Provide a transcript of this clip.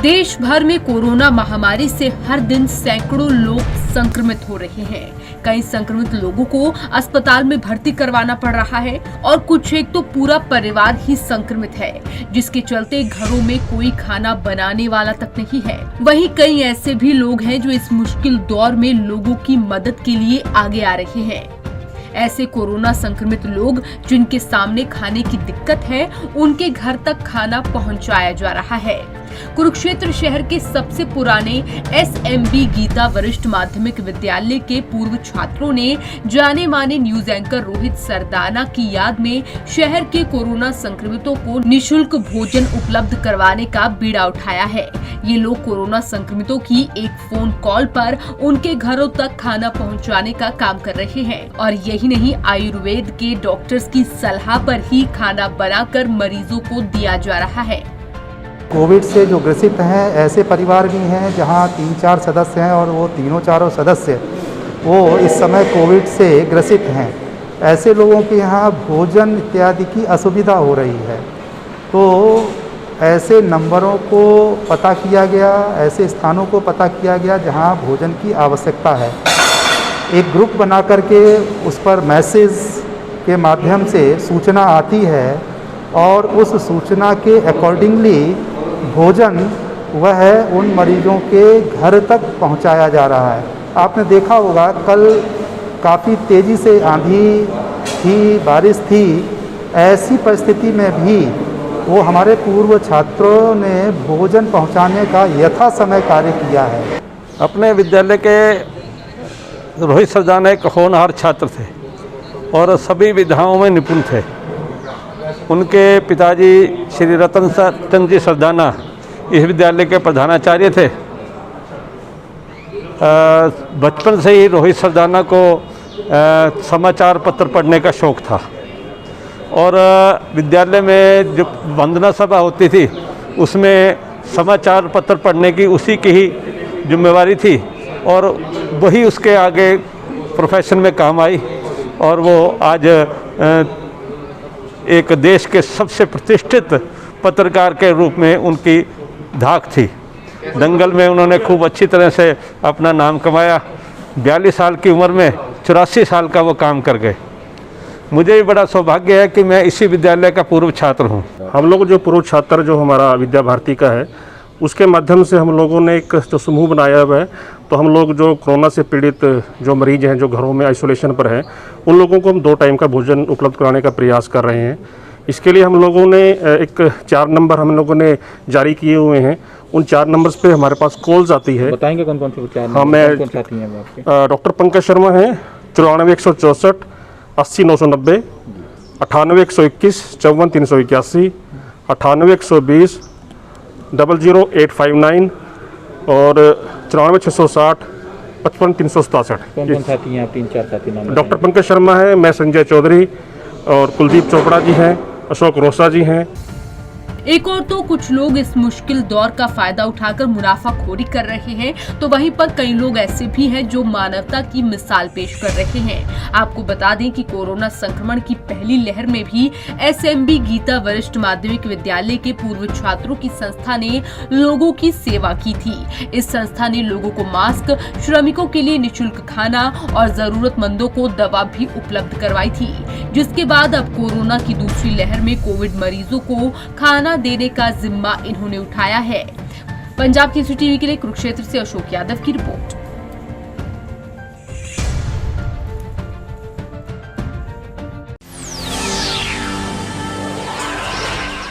देश भर में कोरोना महामारी से हर दिन सैकड़ों लोग संक्रमित हो रहे हैं। कई संक्रमित लोगों को अस्पताल में भर्ती करवाना पड़ रहा है और कुछ एक तो पूरा परिवार ही संक्रमित है, जिसके चलते घरों में कोई खाना बनाने वाला तक नहीं है। वहीं कई ऐसे भी लोग हैं जो इस मुश्किल दौर में लोगों की मदद के लिए आगे आ रहे हैं। ऐसे कोरोना संक्रमित लोग जिनके सामने खाने की दिक्कत है, उनके घर तक खाना पहुंचाया जा रहा है। कुरुक्षेत्र शहर के सबसे पुराने SMB गीता वरिष्ठ माध्यमिक विद्यालय के पूर्व छात्रों ने जाने माने न्यूज एंकर रोहित सरदाना की याद में शहर के कोरोना संक्रमितों को निशुल्क भोजन उपलब्ध करवाने का बीड़ा उठाया है। ये लोग कोरोना संक्रमितों की एक फोन कॉल पर उनके घरों तक खाना पहुंचाने का काम कर रहे हैं और यही नहीं, आयुर्वेद के डॉक्टर्स की सलाह पर ही खाना बनाकर मरीजों को दिया जा रहा है। कोविड से जो ग्रसित हैं ऐसे परिवार भी हैं जहां 3-4 सदस्य हैं और वो तीनों चारों सदस्य वो इस समय कोविड से ग्रसित हैं। ऐसे लोगों के यहाँ भोजन इत्यादि की असुविधा हो रही है। तो ऐसे नंबरों को पता किया गया, ऐसे स्थानों को पता किया गया जहां भोजन की आवश्यकता है। एक ग्रुप बना करके उस पर मैसेज के माध्यम से सूचना आती है और उस सूचना के अकॉर्डिंगली भोजन वह उन मरीजों के घर तक पहुंचाया जा रहा है। आपने देखा होगा कल काफ़ी तेज़ी से आंधी थी, बारिश थी। ऐसी परिस्थिति में भी वो हमारे पूर्व छात्रों ने भोजन पहुंचाने का यथा समय कार्य किया है। अपने विद्यालय के रोहित सरदाना एक होनहार छात्र थे और सभी विधाओं में निपुण थे। उनके पिताजी श्री रतन चंद्र जी सरदाना इस विद्यालय के प्रधानाचार्य थे। बचपन से ही रोहित सरदाना को समाचार पत्र पढ़ने का शौक़ था और विद्यालय में जो वंदना सभा होती थी उसमें समाचार पत्र पढ़ने की उसी की ही जिम्मेवारी थी और वही उसके आगे प्रोफेशन में काम आई और वो आज एक देश के सबसे प्रतिष्ठित पत्रकार के रूप में उनकी धाक थी। दंगल में उन्होंने खूब अच्छी तरह से अपना नाम कमाया। 42 साल की उम्र में 84 साल का वो काम कर गए। मुझे भी बड़ा सौभाग्य है कि मैं इसी विद्यालय का पूर्व छात्र हूँ। हम लोग जो पूर्व छात्र जो हमारा विद्या भारती का है उसके माध्यम से हम लोगों ने एक जो समूह बनाया हुआ है, तो हम लोग जो कोरोना से पीड़ित जो मरीज हैं जो घरों में आइसोलेशन पर हैं उन लोगों को हम 2 टाइम का भोजन उपलब्ध कराने का प्रयास कर रहे हैं। इसके लिए हम लोगों ने एक 4 नंबर हम लोगों ने जारी किए हुए हैं। उन 4 नंबर्स पे हमारे पास कॉल्स आती है। बताएंगे कौन कौन से 4 हाँ, मैं डॉक्टर पंकज शर्मा हैं 94 164 80 990, 98 121 54 381, 98 120 00859 और 94 660 55 367। कौन साथी हैं आप? 3-4 साथी नाम। डॉक्टर पंकज शर्मा है, मैं संजय चौधरी और कुलदीप चोपड़ा जी हैं, अशोक रोसा जी हैं। एक और तो कुछ लोग इस मुश्किल दौर का फायदा उठाकर मुनाफाखोरी कर रहे हैं, तो वहीं पर कई लोग ऐसे भी हैं जो मानवता की मिसाल पेश कर रहे हैं। आपको बता दें कि कोरोना संक्रमण की पहली लहर में भी SMB गीता वरिष्ठ माध्यमिक विद्यालय के पूर्व छात्रों की संस्था ने लोगों की सेवा की थी। इस संस्था ने लोगों को मास्क, श्रमिकों के लिए निःशुल्क खाना और जरूरतमंदों को दवा भी उपलब्ध करवाई थी, जिसके बाद अब कोरोना की दूसरी लहर में कोविड मरीजों को खाना देने का जिम्मा इन्होंने उठाया है। पंजाब केसरी टीवी के लिए कुरुक्षेत्र से अशोक यादव की रिपोर्ट।